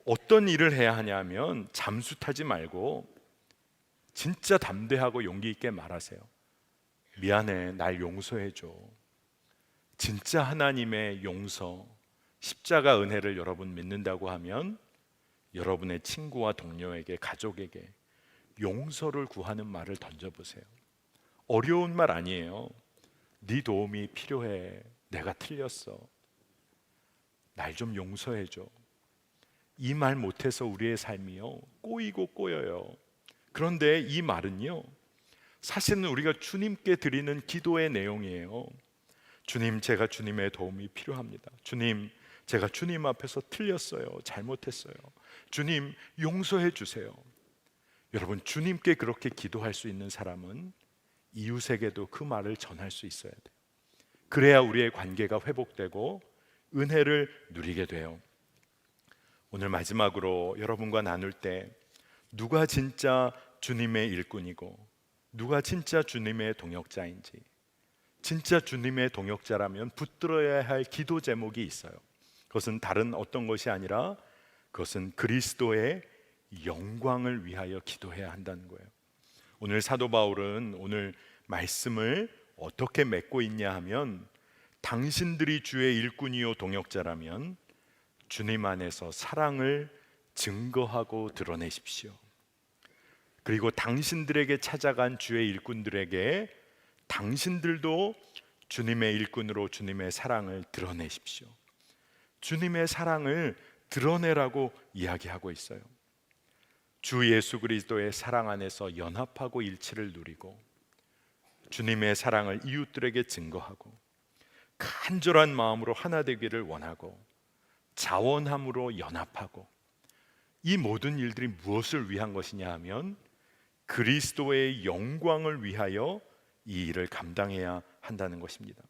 S3: 어떤 일을 해야 하냐면 잠수 타지 말고 진짜 담대하고 용기 있게 말하세요. 미안해, 날 용서해줘. 진짜 하나님의 용서, 십자가 은혜를 여러분 믿는다고 하면 여러분의 친구와 동료에게, 가족에게 용서를 구하는 말을 던져보세요. 어려운 말 아니에요. 네 도움이 필요해, 내가 틀렸어, 날 좀 용서해줘. 이 말 못해서 우리의 삶이요 꼬이고 꼬여요. 그런데 이 말은요 사실은 우리가 주님께 드리는 기도의 내용이에요. 주님, 제가 주님의 도움이 필요합니다. 주님, 제가 주님 앞에서 틀렸어요, 잘못했어요. 주님, 용서해 주세요. 여러분, 주님께 그렇게 기도할 수 있는 사람은 이웃에게도 그 말을 전할 수 있어야 돼요. 그래야 우리의 관계가 회복되고 은혜를 누리게 돼요. 오늘 마지막으로 여러분과 나눌 때, 누가 진짜 주님의 일꾼이고 누가 진짜 주님의 동역자인지, 진짜 주님의 동역자라면 붙들어야 할 기도 제목이 있어요. 그것은 다른 어떤 것이 아니라 그것은 그리스도의 영광을 위하여 기도해야 한다는 거예요. 오늘 사도 바울은 오늘 말씀을 어떻게 맺고 있냐 하면, 당신들이 주의 일꾼이요 동역자라면 주님 안에서 사랑을 증거하고 드러내십시오. 그리고 당신들에게 찾아간 주의 일꾼들에게 당신들도 주님의 일꾼으로 주님의 사랑을 드러내십시오. 주님의 사랑을 드러내라고 이야기하고 있어요. 주 예수 그리스도의 사랑 안에서 연합하고 일치를 누리고 주님의 사랑을 이웃들에게 증거하고 간절한 마음으로 하나 되기를 원하고 자원함으로 연합하고, 이 모든 일들이 무엇을 위한 것이냐 하면 그리스도의 영광을 위하여 이 일을 감당해야 한다는 것입니다.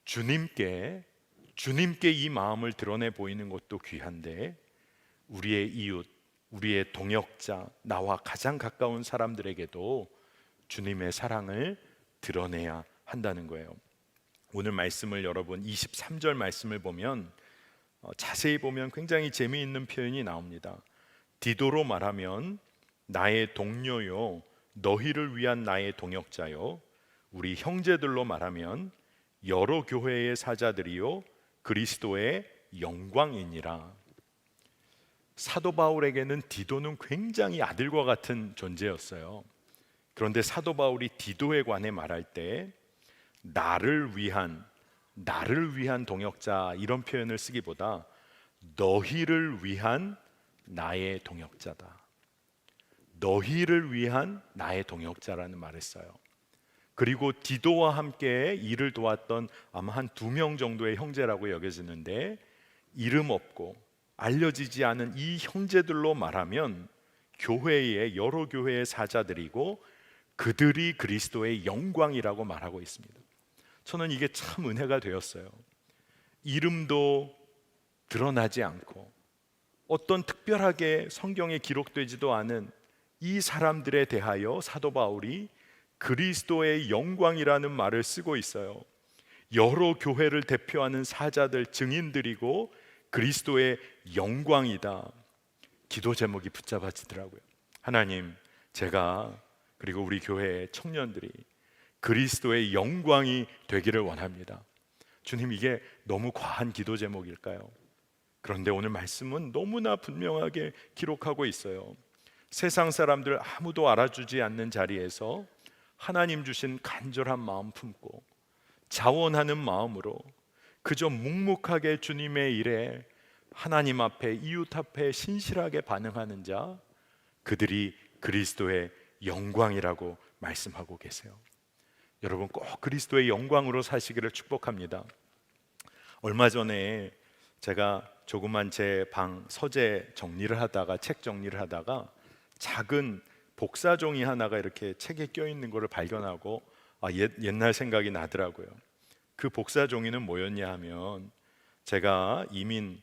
S3: 주님께 이 마음을 드러내 보이는 것도 귀한데, 우리의 이웃, 우리의 동역자, 나와 가장 가까운 사람들에게도 주님의 사랑을 드러내야 한다는 거예요. 오늘 말씀을 여러분 23절 말씀을 보면 자세히 보면 굉장히 재미있는 표현이 나옵니다. 디도로 말하면 나의 동료요, 너희를 위한 나의 동역자요, 우리 형제들로 말하면 여러 교회의 사자들이요 그리스도의 영광이니라. 사도 바울에게는 디도는 굉장히 아들과 같은 존재였어요. 그런데 사도 바울이 디도에 관해 말할 때 나를 위한 동역자, 이런 표현을 쓰기보다 너희를 위한 나의 동역자다, 너희를 위한 나의 동역자라는 말을 써요. 그리고 디도와 함께 일을 도왔던 아마 한 2명 정도의 형제라고 여겨지는데, 이름 없고 알려지지 않은 이 형제들로 말하면 교회의 여러 교회의 사자들이고 그들이 그리스도의 영광이라고 말하고 있습니다. 저는 이게 참 은혜가 되었어요. 이름도 드러나지 않고 어떤 특별하게 성경에 기록되지도 않은 이 사람들에 대하여 사도 바울이 그리스도의 영광이라는 말을 쓰고 있어요. 여러 교회를 대표하는 사자들, 증인들이고 그리스도의 영광이다. 기도 제목이 붙잡아지더라고요. 하나님, 제가 그리고 우리 교회의 청년들이 그리스도의 영광이 되기를 원합니다. 주님, 이게 너무 과한 기도 제목일까요? 그런데 오늘 말씀은 너무나 분명하게 기록하고 있어요. 세상 사람들 아무도 알아주지 않는 자리에서 하나님 주신 간절한 마음 품고 자원하는 마음으로 그저 묵묵하게 주님의 일에 하나님 앞에, 이웃 앞에 신실하게 반응하는 자, 그들이 그리스도의 영광이라고 말씀하고 계세요. 여러분 꼭 그리스도의 영광으로 사시기를 축복합니다. 얼마 전에 제가 조그만 제 방 서재 정리를 하다가 책 정리를 하다가 작은 복사종이 하나가 이렇게 책에 껴있는 것을 발견하고 옛날 생각이 나더라고요. 그 복사종이는 뭐였냐 하면 제가 이민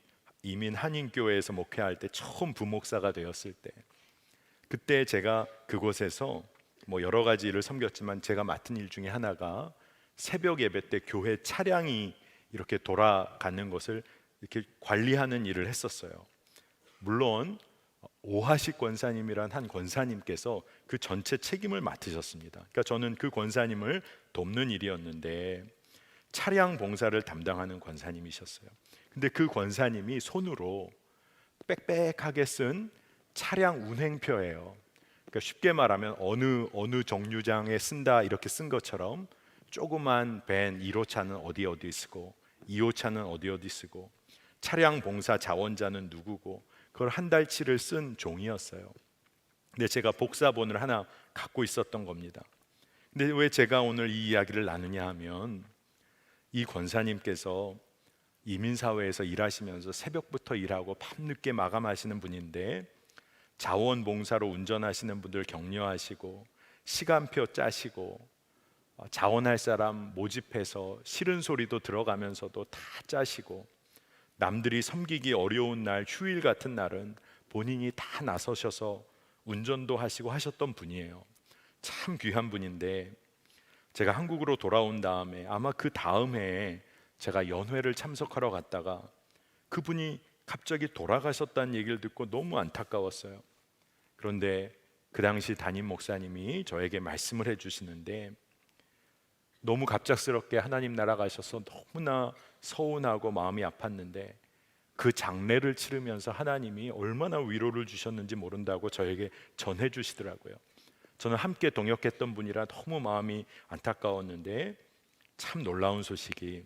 S3: 한인교회에서 목회할 때 처음 부목사가 되었을 때, 그때 제가 그곳에서 뭐 여러 가지 일을 섬겼지만 제가 맡은 일 중에 하나가 새벽 예배 때 교회 차량이 이렇게 돌아가는 것을 이렇게 관리하는 일을 했었어요. 물론 오하식 권사님이란 한 권사님께서 그 전체 책임을 맡으셨습니다. 그러니까 저는 그 권사님을 돕는 일이었는데 차량 봉사를 담당하는 권사님이셨어요. 근데 그 권사님이 손으로 빽빽하게 쓴 차량 운행표예요. 그러니까 쉽게 말하면 어느 정류장에 쓴다 이렇게 쓴 것처럼 조그만 밴 1호차는 어디 쓰고 2호차는 어디 쓰고 차량 봉사 자원자는 누구고 그걸 한 달치를 쓴 종이었어요. 근데 제가 복사본을 하나 갖고 있었던 겁니다. 근데 왜 제가 오늘 이 이야기를 나누냐 하면 이 권사님께서 이민사회에서 일하시면서 새벽부터 일하고 밤늦게 마감하시는 분인데 자원봉사로 운전하시는 분들 격려하시고 시간표 짜시고 자원할 사람 모집해서 싫은 소리도 들어가면서도 다 짜시고 남들이 섬기기 어려운 날 휴일 같은 날은 본인이 다 나서셔서 운전도 하시고 하셨던 분이에요. 참 귀한 분인데 제가 한국으로 돌아온 다음에 아마 그 다음 해에 제가 연회를 참석하러 갔다가 그분이 갑자기 돌아가셨다는 얘기를 듣고 너무 안타까웠어요. 그런데 그 당시 담임 목사님이 저에게 말씀을 해주시는데 너무 갑작스럽게 하나님 나라 가셔서 너무나 서운하고 마음이 아팠는데 그 장례를 치르면서 하나님이 얼마나 위로를 주셨는지 모른다고 저에게 전해주시더라고요. 저는 함께 동역했던 분이라 너무 마음이 안타까웠는데 참 놀라운 소식이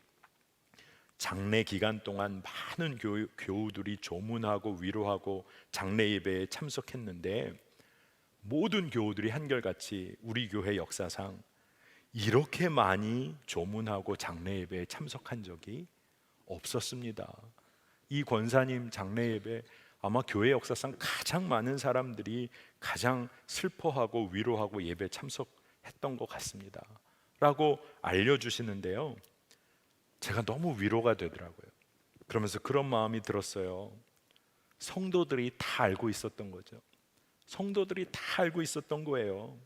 S3: 장례 기간 동안 많은 교우들이 조문하고 위로하고 장례 예배에 참석했는데 모든 교우들이 한결같이 우리 교회 역사상 이렇게 많이 조문하고 장례 예배에 참석한 적이 없었습니다. 이 권사님 장례 예배 아마 교회 역사상 가장 많은 사람들이 가장 슬퍼하고 위로하고 예배 참석했던 것 같습니다 라고 알려주시는데요, 제가 너무 위로가 되더라고요. 그러면서 그런 마음이 들었어요. 성도들이 다 알고 있었던 거죠. 성도들이 다 알고 있었던 거예요.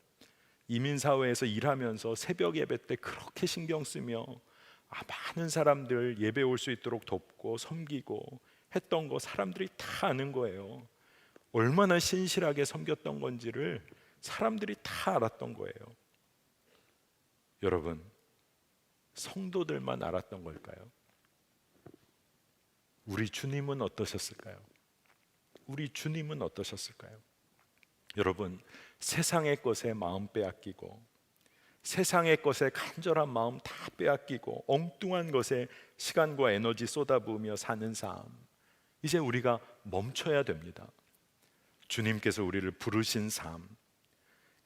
S3: 이민사회에서 일하면서 새벽 예배 때 그렇게 신경 쓰며 많은 사람들 예배 올 수 있도록 돕고 섬기고 했던 거 사람들이 다 아는 거예요. 얼마나 신실하게 섬겼던 건지를 사람들이 다 알았던 거예요. 여러분, 성도들만 알았던 걸까요? 우리 주님은 어떠셨을까요? 우리 주님은 어떠셨을까요? 여러분, 세상의 것에 마음 빼앗기고 세상의 것에 간절한 마음 다 빼앗기고 엉뚱한 것에 시간과 에너지 쏟아부으며 사는 삶, 이제 우리가 멈춰야 됩니다. 주님께서 우리를 부르신 삶,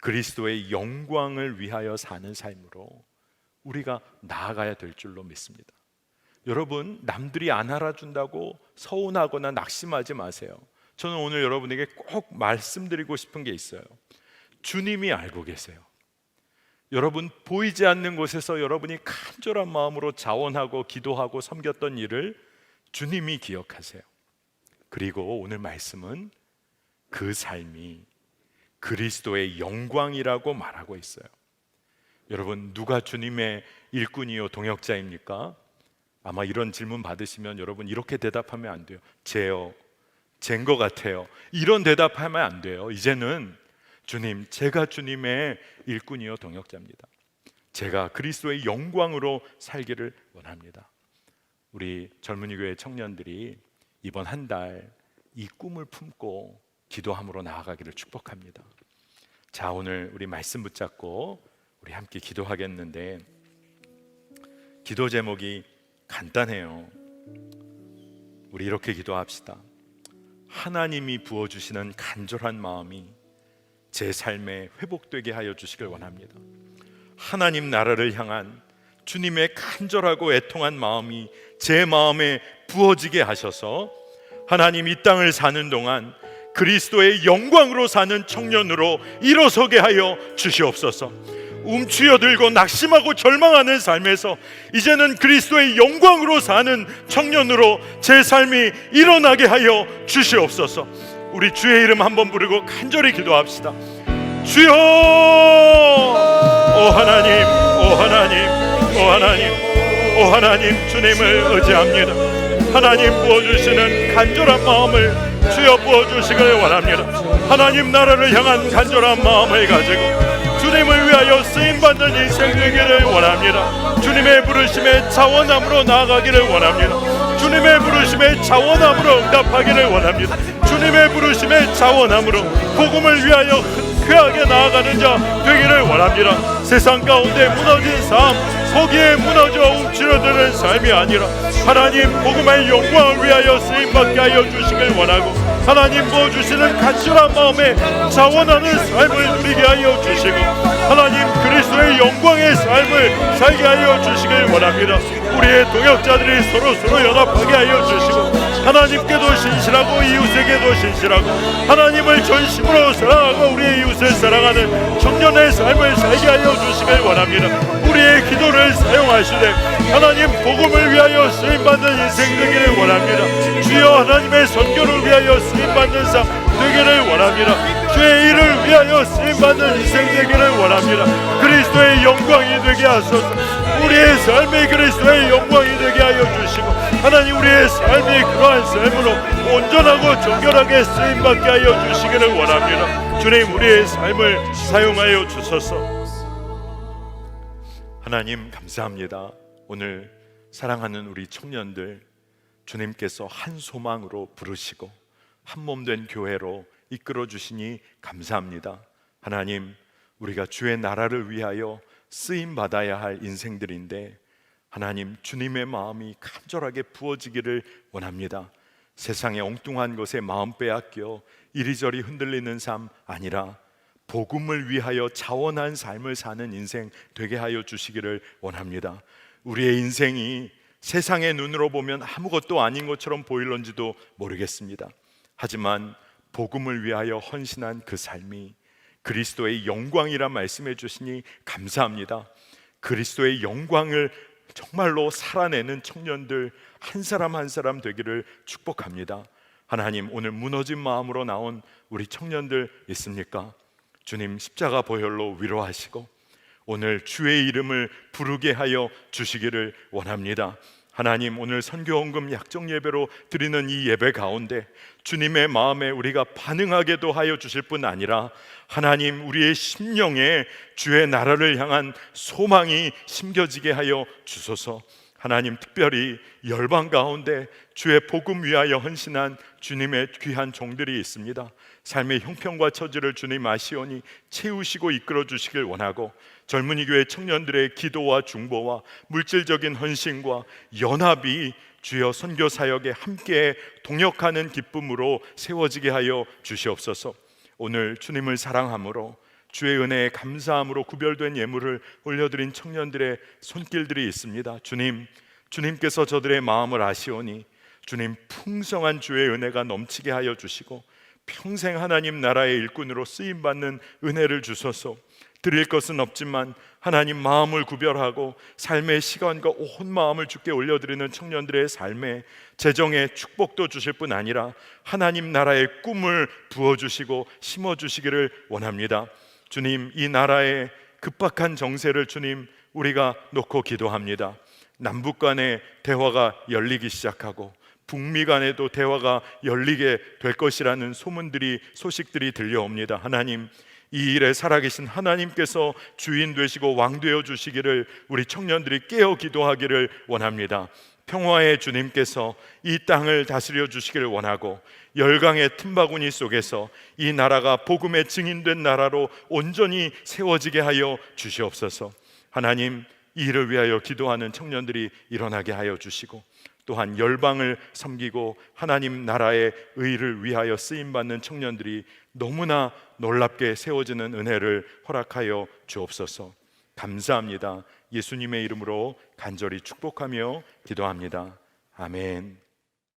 S3: 그리스도의 영광을 위하여 사는 삶으로 우리가 나아가야 될 줄로 믿습니다. 여러분, 남들이 안 알아준다고 서운하거나 낙심하지 마세요. 저는 오늘 여러분에게 꼭 말씀드리고 싶은 게 있어요. 주님이 알고 계세요. 여러분, 보이지 않는 곳에서 여러분이 간절한 마음으로 자원하고 기도하고 섬겼던 일을 주님이 기억하세요. 그리고 오늘 말씀은 그 삶이 그리스도의 영광이라고 말하고 있어요. 여러분, 누가 주님의 일꾼이요 동역자입니까? 아마 이런 질문 받으시면 여러분 이렇게 대답하면 안 돼요. 제요, 쟨 것 같아요. 이런 대답하면 안 돼요. 이제는 주님, 제가 주님의 일꾼이요 동역자입니다. 제가 그리스도의 영광으로 살기를 원합니다. 우리 젊은이 교회 청년들이 이번 한 달 이 꿈을 품고 기도함으로 나아가기를 축복합니다. 자, 오늘 우리 말씀 붙잡고 우리 함께 기도하겠는데, 기도 제목이 간단해요. 우리 이렇게 기도합시다. 하나님이 부어주시는 간절한 마음이 제 삶에 회복되게 하여 주시길 원합니다. 하나님 나라를 향한 주님의 간절하고 애통한 마음이 제 마음에 부어지게 하셔서 하나님 이 땅을 사는 동안 그리스도의 영광으로 사는 청년으로 일어서게 하여 주시옵소서. 움츠려들고 낙심하고 절망하는 삶에서 이제는 그리스도의 영광으로 사는 청년으로 제 삶이 일어나게 하여 주시옵소서. 우리 주의 이름 한번 부르고 간절히 기도합시다. 주여! 오 하나님, 오 하나님, 오 하나님, 오 하나님, 주님을 의지합니다. 하나님 부어주시는 간절한 마음을 주여 부어주시길 원합니다. 하나님 나라를 향한 간절한 마음을 가지고 주님을 위하여 쓰임받는 인생 되기를 원합니다. 주님의 부르심에 자원함으로 나아가기를 원합니다. 주님의 부르심에 자원함으로 응답하기를 원합니다. 주님의 부르심에 자원함으로 복음을 위하여 쾌하게 나아가는 자 되기를 원합니다. 세상 가운데 무너진 삶, 거기에 무너져 움츠러드는 삶이 아니라 하나님 복음의 영광을 위하여 쓰임받게 하여 주시길 원하고 하나님 부어주시는 간절한 마음에 자원하는 삶을 누리게 하여 주시고 하나님 그리스도의 영광의 삶을 살게 하여 주시길 원합니다. 우리의 동역자들이 서로 연합하게 하여 주시고 하나님께도 신실하고 이웃에게도 신실하고 하나님을 전심으로 사랑하고 우리의 이웃을 사랑하는 청년의 삶을 살게 하여 주시길 원합니다. 우리의 기도를 사용하시되 하나님 복음을 위하여 쓰임받는 인생 되기를 원합니다. 주여 하나님의 선교를 위하여 쓰임받는 삶 되기를 원합니다. 주의 일을 위하여 쓰임받는 인생 되기를 원합니다. 그리스도의 영광이 되게 하소서. 우리의 삶이 그리스도의 영광이 되게 하여 주시고 하나님 우리의 삶이 그러한 삶으로 온전하고 정결하게 쓰임받게 하여 주시기를 원합니다. 주님 우리의 삶을 사용하여 주소서. 하나님 감사합니다. 오늘 사랑하는 우리 청년들 주님께서 한 소망으로 부르시고 한 몸 된 교회로 이끌어 주시니 감사합니다. 하나님 우리가 주의 나라를 위하여 쓰임 받아야 할 인생들인데 하나님 주님의 마음이 간절하게 부어지기를 원합니다. 세상의 엉뚱한 것에 마음 빼앗겨 이리저리 흔들리는 삶 아니라 복음을 위하여 자원한 삶을 사는 인생 되게 하여 주시기를 원합니다. 우리의 인생이 세상의 눈으로 보면 아무것도 아닌 것처럼 보일런지도 모르겠습니다. 하지만 복음을 위하여 헌신한 그 삶이 그리스도의 영광이라 말씀해 주시니 감사합니다. 그리스도의 영광을 정말로 살아내는 청년들 한 사람 한 사람 되기를 축복합니다. 하나님 오늘 무너진 마음으로 나온 우리 청년들 있습니까? 주님 십자가 보혈로 위로하시고 오늘 주의 이름을 부르게 하여 주시기를 원합니다. 하나님 오늘 선교헌금 약정 예배로 드리는 이 예배 가운데 주님의 마음에 우리가 반응하게도 하여 주실 뿐 아니라 하나님 우리의 심령에 주의 나라를 향한 소망이 심겨지게 하여 주소서. 하나님 특별히 열방 가운데 주의 복음 위하여 헌신한 주님의 귀한 종들이 있습니다. 삶의 형편과 처지를 주님 아시오니 채우시고 이끌어 주시길 원하고 젊은이 교회 청년들의 기도와 중보와 물질적인 헌신과 연합이 주여 선교 사역에 함께 동역하는 기쁨으로 세워지게 하여 주시옵소서. 오늘 주님을 사랑함으로 주의 은혜에 감사함으로 구별된 예물을 올려드린 청년들의 손길들이 있습니다. 주님께서 저들의 마음을 아시오니 주님 풍성한 주의 은혜가 넘치게 하여 주시고 평생 하나님 나라의 일꾼으로 쓰임받는 은혜를 주소서. 드릴 것은 없지만 하나님 마음을 구별하고 삶의 시간과 온 마음을 주께 올려드리는 청년들의 삶에 재정의 축복도 주실 뿐 아니라 하나님 나라의 꿈을 부어주시고 심어주시기를 원합니다. 주님 이 나라의 급박한 정세를 주님 우리가 놓고 기도합니다. 남북 간의 대화가 열리기 시작하고 북미 간에도 대화가 열리게 될 것이라는 소식들이 들려옵니다. 하나님 이 일에 살아계신 하나님께서 주인 되시고 왕 되어 주시기를 우리 청년들이 깨어 기도하기를 원합니다. 평화의 주님께서 이 땅을 다스려 주시기를 원하고 열강의 틈바구니 속에서 이 나라가 복음의 증인된 나라로 온전히 세워지게 하여 주시옵소서. 하나님 이 일을 위하여 기도하는 청년들이 일어나게 하여 주시고 또한 열방을 섬기고 하나님 나라의 의를 위하여 쓰임받는 청년들이 너무나 놀랍게 세워지는 은혜를 허락하여 주옵소서. 감사합니다. 예수님의 이름으로 간절히 축복하며 기도합니다. 아멘.